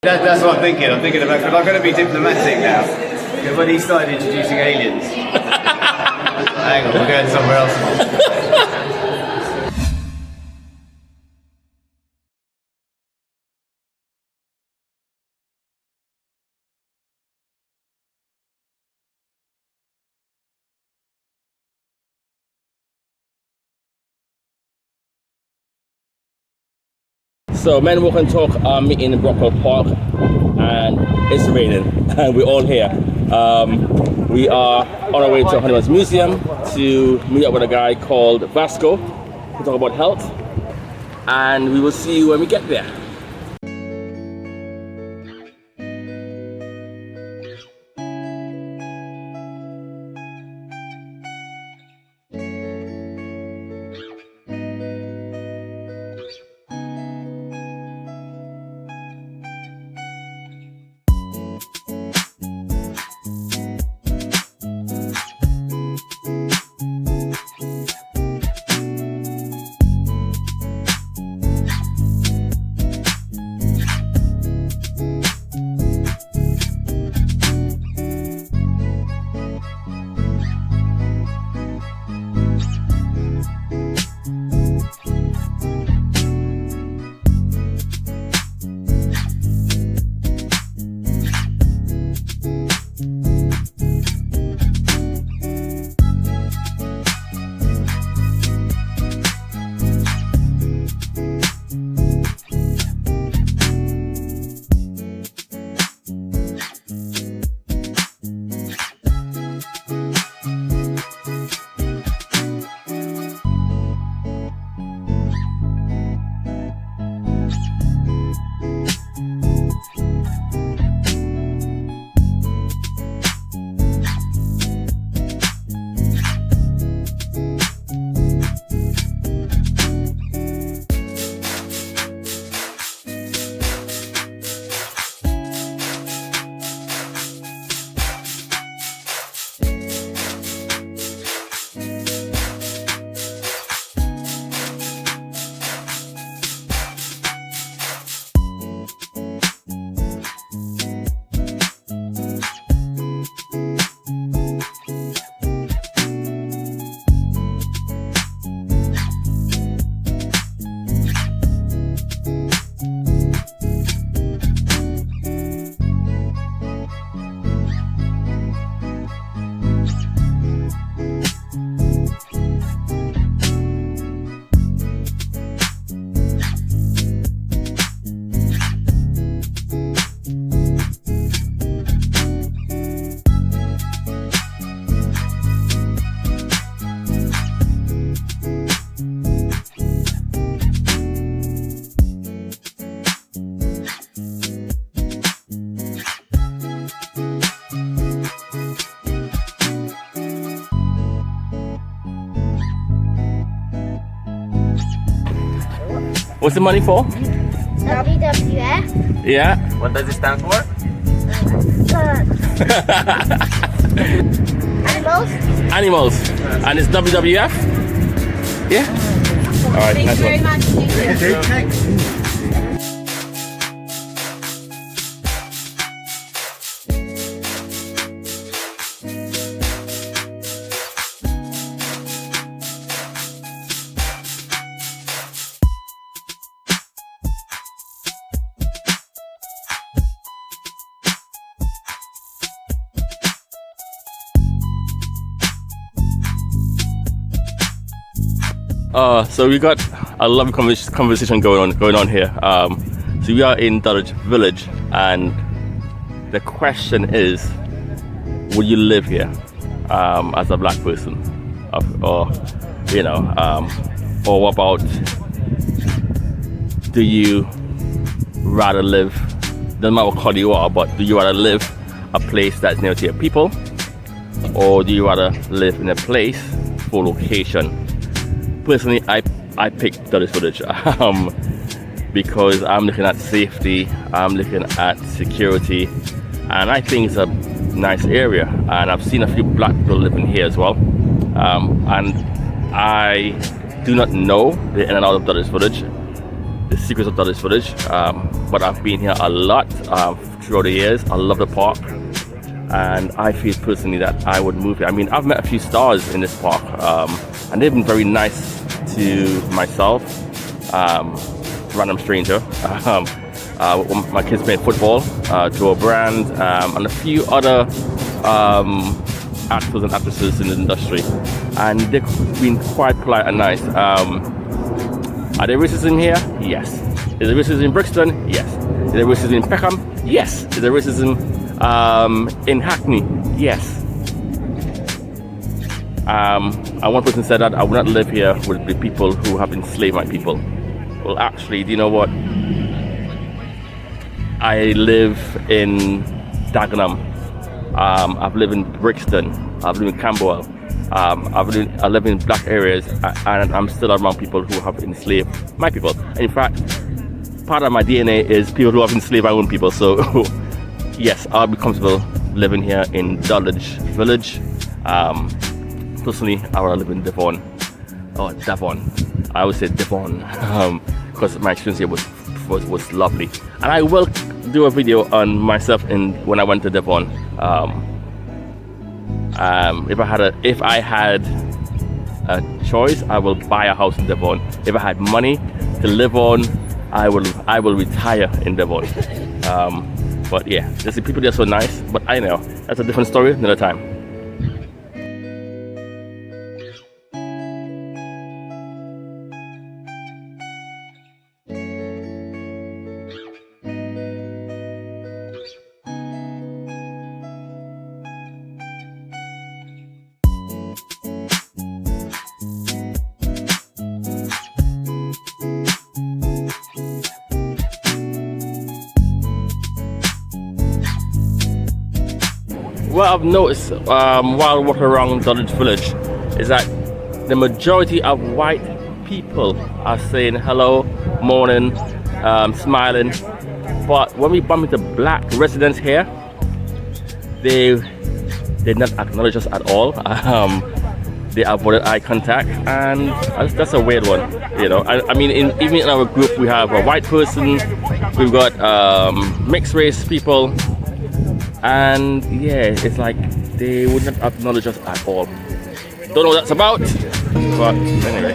That's what I'm thinking. I'm thinking about, because I'm going to be diplomatic now. Because when he started introducing aliens, hang on, we're going somewhere else. So MWnT are meeting in Brockwell Park and it's raining and we're all here. We are on our way to Hornimans Museum to meet up with a guy called Vasco to talk about health, and we will see you when we get there. What's the money for? WWF. Yeah. What does it stand for? Animals. Animals. And it's WWF? Yeah? Alright, Thank you very much. Thank you. So we got a lovely conversation going on here. So we are in Dulwich Village, and the question is, would you live here as a black person, or what about, do you rather live, doesn't matter what color you are, but do you rather live a place that's near to your people, or do you rather live in a place for location? Personally, I picked Dulwich Village because I'm looking at safety, I'm looking at security, and I think it's a nice area. And I've seen a few black people living here as well. And I do not know the in and out of Dulwich Village, the secrets of Dulwich Village, but I've been here a lot throughout the years. I love the park, and I feel personally that I would move here. I mean, I've met a few stars in this park, and they've been very nice to myself, random stranger. My kids playing football, to a brand, and a few other actors and actresses in the industry, and they've been quite polite and nice. Are there racism here? Yes. Is there racism in Brixton? Yes. Is there racism in Peckham? Yes. Is there racism in Hackney? Yes. And one person said that I would not live here with the people who have enslaved my people. Well, actually, do you know what? I live in Dagenham. I've lived in Brixton. I've lived in Camberwell. I live in black areas, and I'm still around people who have enslaved my people. In fact, part of my DNA is people who have enslaved my own people. So, yes, I'll be comfortable living here in Dulwich Village. Personally, I would live in Devon. Oh, Devon. I always say Devon because my experience here was lovely. And I will do a video on myself when I went to Devon. If I had a choice, I will buy a house in Devon. If I had money to live on, I will retire in Devon. But yeah, there's the people there so nice. But I know that's a different story another time. What I've noticed while walking around Dulwich Village is that the majority of white people are saying hello, morning, smiling. But when we bump into black residents here, they did not acknowledge us at all. They avoided eye contact, and that's a weird one. You know, I mean, even in our group, we have a white person, we've got mixed race people. And yeah, it's like they would not acknowledge us at all. Don't know what that's about, but anyway.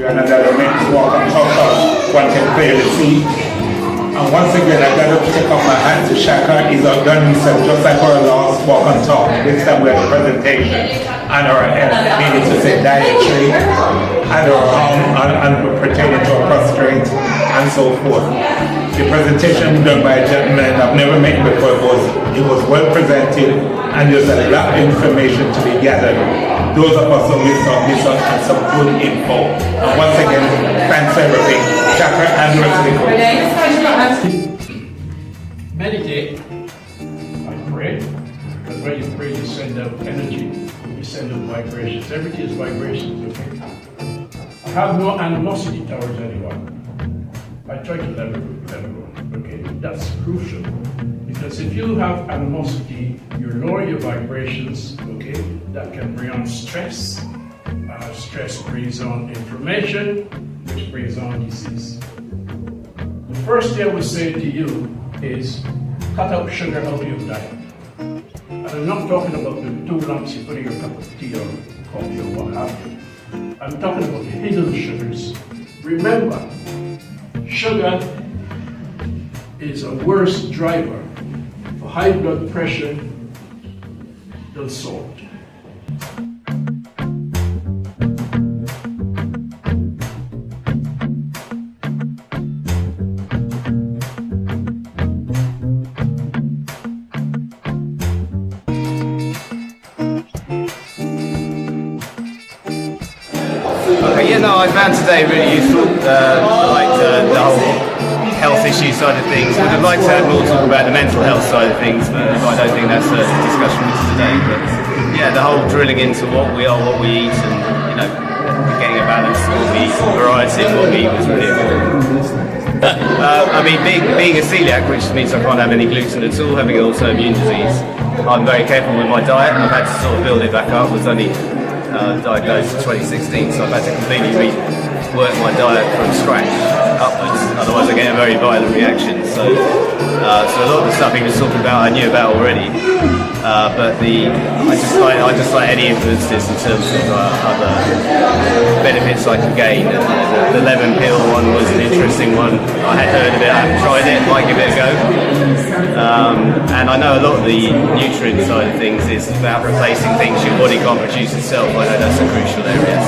Another immense walk on top of one can clearly see. And once again, I got to take off my hat to Shaka. He's outdone himself just like our last walk on top. This time we had a presentation and our meaning to say dietary and our pertaining to our prostrate and so forth. The presentation done by a gentleman I've never met before. It was well presented, and there's a lot of information to be gathered. Those of us who missed out on some good info. And once again, thanks for everything. Chakra and Meditate. I pray. Because when you pray, you send out energy. You send out vibrations. Everything is vibrations, okay? I have no animosity towards anyone. I try to let everyone, okay? That's crucial. Because if you have animosity, you lower your vibrations, okay? That can bring on stress. Stress brings on inflammation, which brings on disease. The first thing I would say to you is cut out sugar out of your diet. And I'm not talking about the 2 lumps you put in your cup of tea or coffee or what have you. I'm talking about hidden sugars. Remember, sugar is a worse driver for high blood pressure than salt. Okay, yeah, no, I found today really useful. The whole health issue side of things. Would have liked to have more talk about the mental health side of things, but I don't think that's a discussion for today. But yeah, the whole drilling into what we are, what we eat, and getting a balance of what we eat, variety of what we eat was really important. I mean, being a celiac, which means I can't have any gluten at all, having autoimmune disease, I'm very careful with my diet. I've had to sort of build it back up. I was only diagnosed in 2016, so I've had to completely rework my diet from scratch upwards. Otherwise, I get a very violent reaction. So a lot of the stuff he was talking about, I knew about already. But I just like any influences in terms of other benefits I could gain. The lemon peel one was an interesting one. I had heard of it, I haven't tried it, might give it a go. And I know a lot of the nutrient side of things is about replacing things your body can't produce itself. I know that's a crucial area.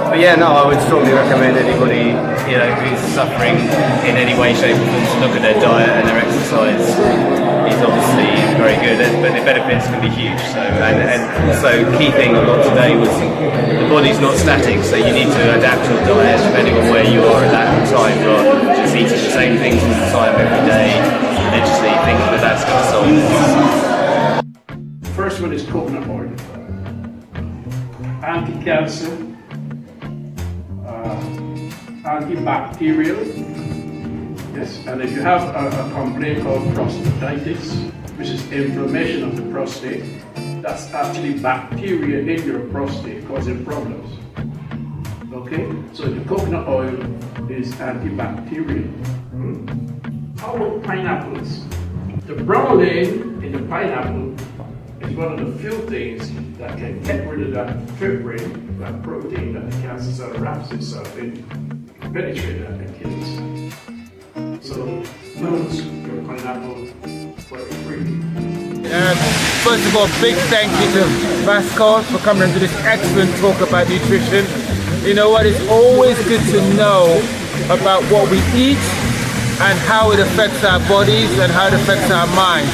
But yeah, no, I would strongly recommend anybody who's suffering in any way, shape or form to look at their diet and their exercise. Is obviously very good, but the benefits can be huge. So, and also key thing I got today was the body's not static, so you need to adapt your diet depending on where you are at that time, rather than just eating the same things all the time every day, religiously thinking that that's going to solve this. First one is coconut oil. Anti-cancer, antibacterial. Yes, and if you have a complaint called prostatitis, which is inflammation of the prostate, that's actually bacteria in your prostate causing problems. Okay, so the coconut oil is antibacterial. How about pineapples? The bromelain in the pineapple is one of the few things that can get rid of that fibrin, that protein that the cancer cell wraps itself in, penetrate that and kill it. So use your pineapple for free. First of all, big thank you to Vasco for coming to this excellent talk about nutrition. You know what, it's always good to know about what we eat and how it affects our bodies and how it affects our minds.